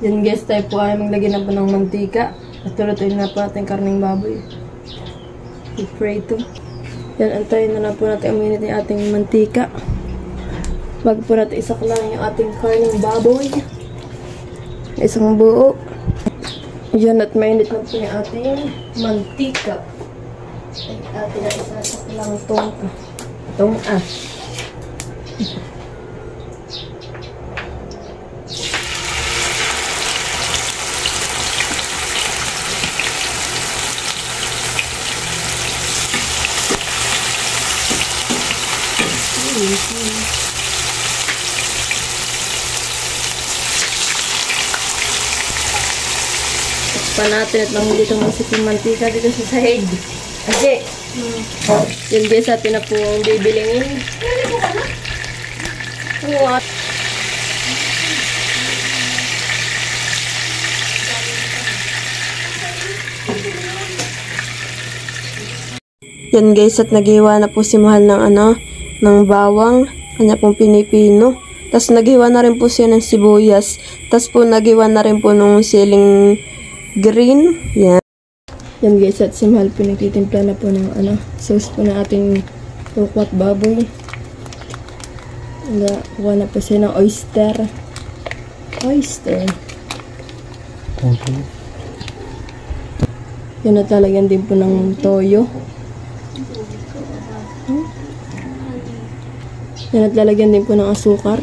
Yan guys, tayo po ay maglagay na po ng mantika. At tuloy-tuloy na po natin karning baboy. I-prito. Yan, antayin na lang po natin uminit yung ating mantika. Bago po natin isaklang yung ating karning baboy. Isang buo. Yan, at mainit na po yung ating mantika. Ay, atin na isasaklang itong pa natin at mahuli itong masiping mantika dito sa sahig. Kasi, yun guys, atin na po ang bibilingin. What? Yan guys, at naghiwa na po si Mahal ng bawang. Kanya pong pinipino. Tapos naghiwa na rin po siya ng sibuyas. Tapos po naghiwa na rin po nung siling green. Yan. Yan guys, at si Mahal po nagtitimpla na po ng sauce po na ating tukwat baboy. Kuha na po siya ng oyster. Okay. Yan, at lalagyan din po ng toyo. Yan, at lalagyan din po ng asukar.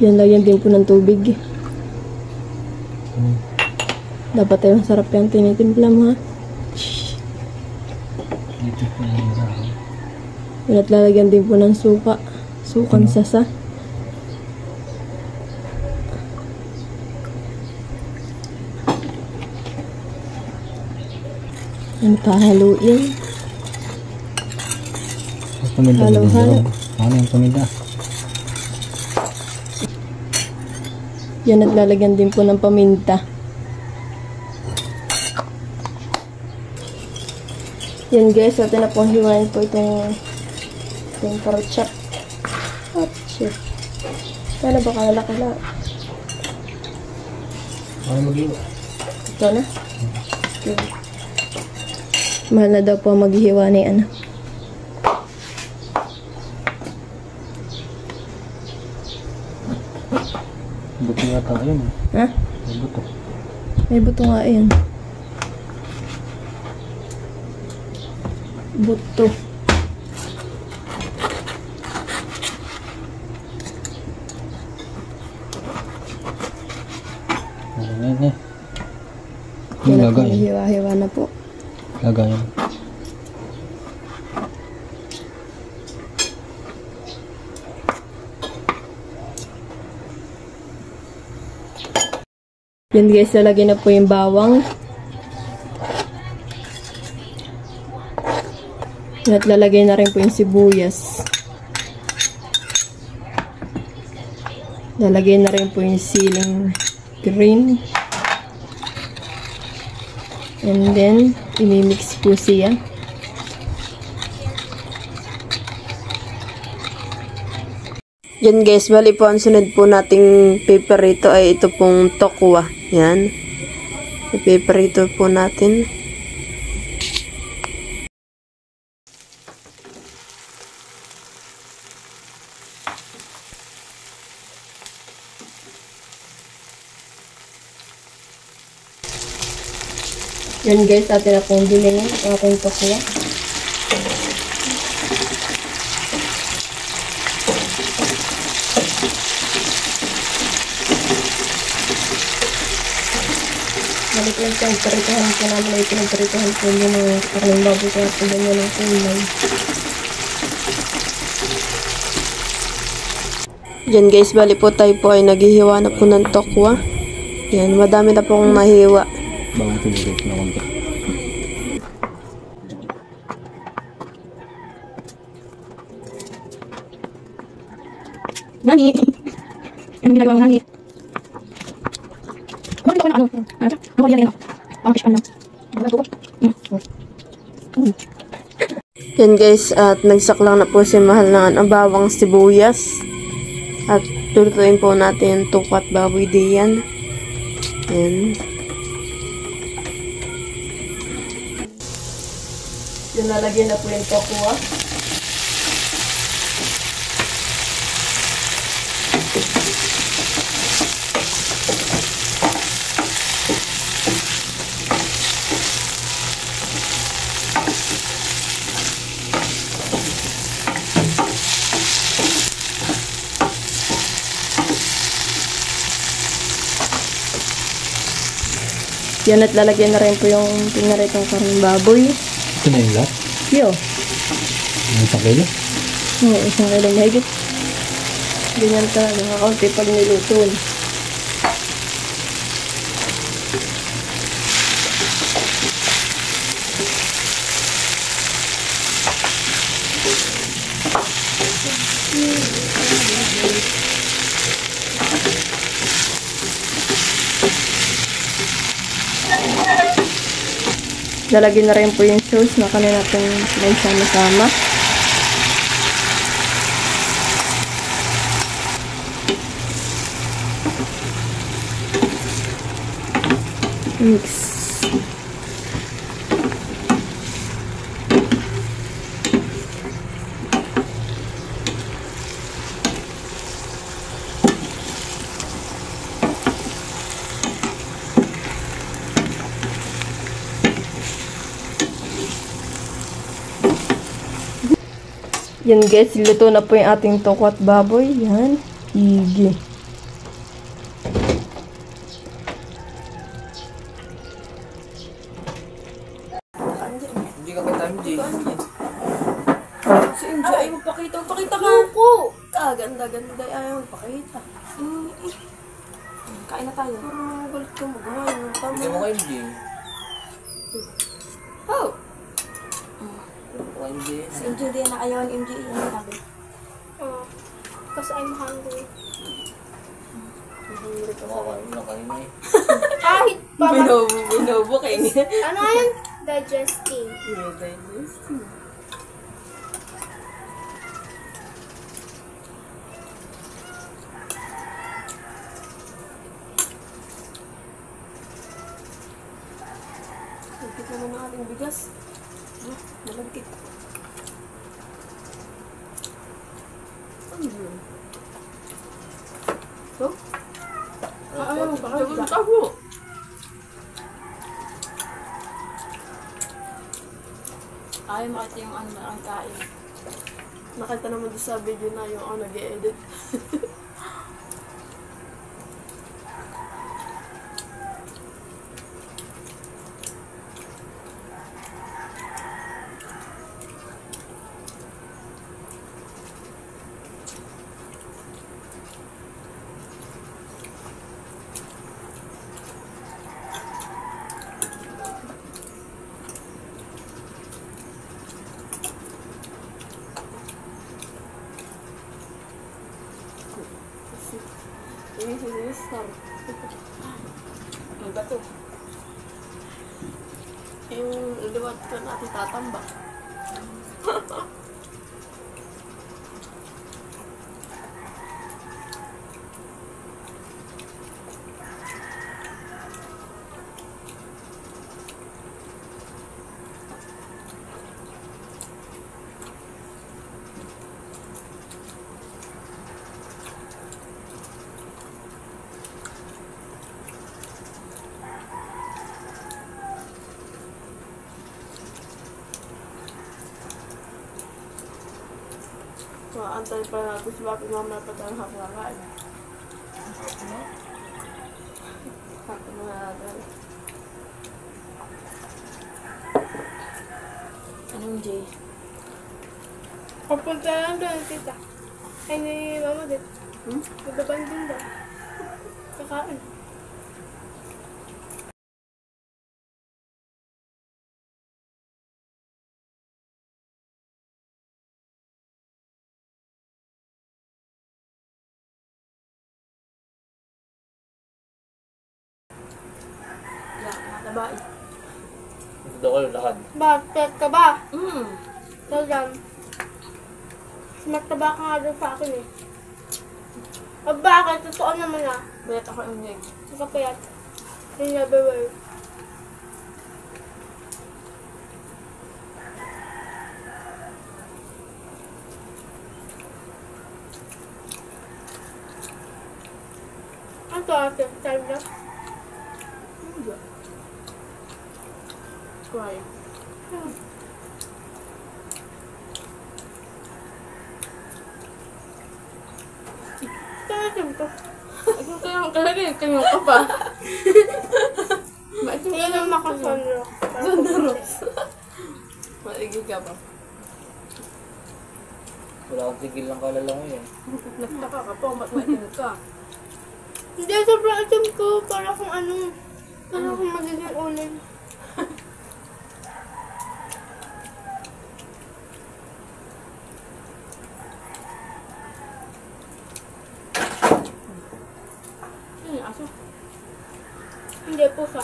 Yan, lagyan din po ng tubig. Dapat ay masarap yung tinitimpla mo, ha? Yan, at lalagyan din po ng sukang sasa. Yan, pahaluin. Halo-halo. Ano yung pamida? Yan, at lalagyan din po ng paminta. Yan guys, atin na po hiwain po itong pork chop. Kala ba kala? Ano mag-iwa? Ito na. Okay. Mahal na daw po maghihiwa ni Buto yata yun. Ha? May buto. May buto nga yun. Buto. Ano eh. Yung lagay. Hiwa-hiwa na po. Lagayan. Yan guys, lalagyan na po yung bawang. At lalagay na rin po yung sibuyas. Lalagay na rin po yung siling green. And then, imimix po siya. Yan guys, bali po ang sunod po nating paperito ay ito pong tokwa. Yan. I-paperito po natin. Yan guys, atin na pong bilhin ang ating tokwa. Balik lang siya, paritahan ko naman ay pinagparitahan ko yun ng karang baboy ko at ganyan ng kulay. Yan guys, bali po tayo po ay naghihiwa na po ng tokwa. Yan, madami na pong nahiwa. Bawang tumulit na konti. Nani? Anong ginagawa mo, Nani? Bakit ako na ano? Ano ko yan? Parang fish pan lang. Yan guys, at nagsaklang na po si Mahal ng bawang sibuyas. At lulutuin po natin yung tukat baboy diyan. Yan. Yung lalagyan na po yung tokwa. Yan at lalagyan na rin po yung pinaritong karning baboy. Ito na yung lahat? Yo. Yung isang kilo? Oo, isang kilo mahigit. Ganyan talaga, kakaunti pag niluto. Lalagyan na rin po yung sauce na kanina natin pinagsama-sama. Mix. Yan guys, luto na po yung ating tokwat baboy. Yan. Higi. Hindi ka kita MJ. Si MJ ay magpakita. Pakita ka. Ako. Ganda-ganda. Ayaw magpakita. Kain na tayo. Parang galit ka magawa. Hindi mo ka MJ. Oh. MJ. Si MJ din na ayaw ni MJ yung sabi. Kasi I'm hungry. Kumakain na kanina eh. Kahit pa Binobo kayo niya. ano yan? Digesting. Lagkit naman ang ating bigas. Malagkit. So? Ayaw mo pa ka. Ayaw makita yung ano ang kain. Nakita naman doon sa video na yung ako nag-e-edit. Ini sisar. Ang bato. Yung liwat ko natin tatambak. Antay pa natin si Papi Mama na patang haplangan. Hapo na natin. Anong J? Papunta lang doon, tita. Ay, ni mama din. Magbaban din daw. Kakain. Yeah, mataba eh. Ito ko lakad. Bakit ka ba? Mm. Talagang, mataba ka nga doon sa akin eh. O bakit? Totoo naman ah. Bayat ako yung leg. Nakapayat. Yung never wear. Ano to ate? Time na? Hindi. Cry. Talagang to. Ayun kayo ka pa. Yan ang makasonro. Sundaros. Maigil ka pa. Wala akong tigil ng kalala mo yun. Nagtaka ka po, ba't maitim ka? Hindi, sobrang atim ko. Para kung ano. Para kung magiging ulan. Ano yung aso? Hindi, pusa.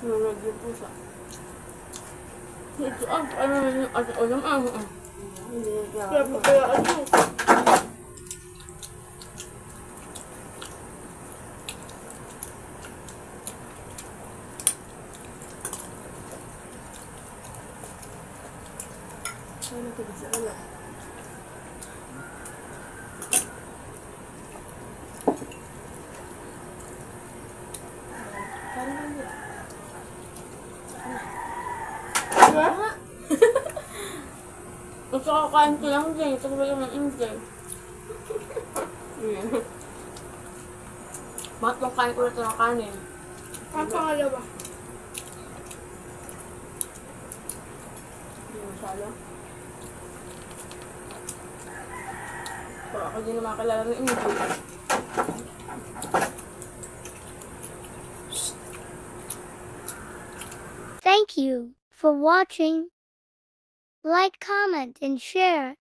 Nunod yung pusa. Ito, ano yung aso? Alam mo, Kaya po kaya ano. Ano ito sa ulo? Gusto ko kain ko lang din. Ito ko lang ng ingay. Matlong kain ko na ito ng kanin. Ang pangalawa. Hindi masyado. Pero ako din na makakilala ng ingay. Thank you for watching. Like, comment, and share.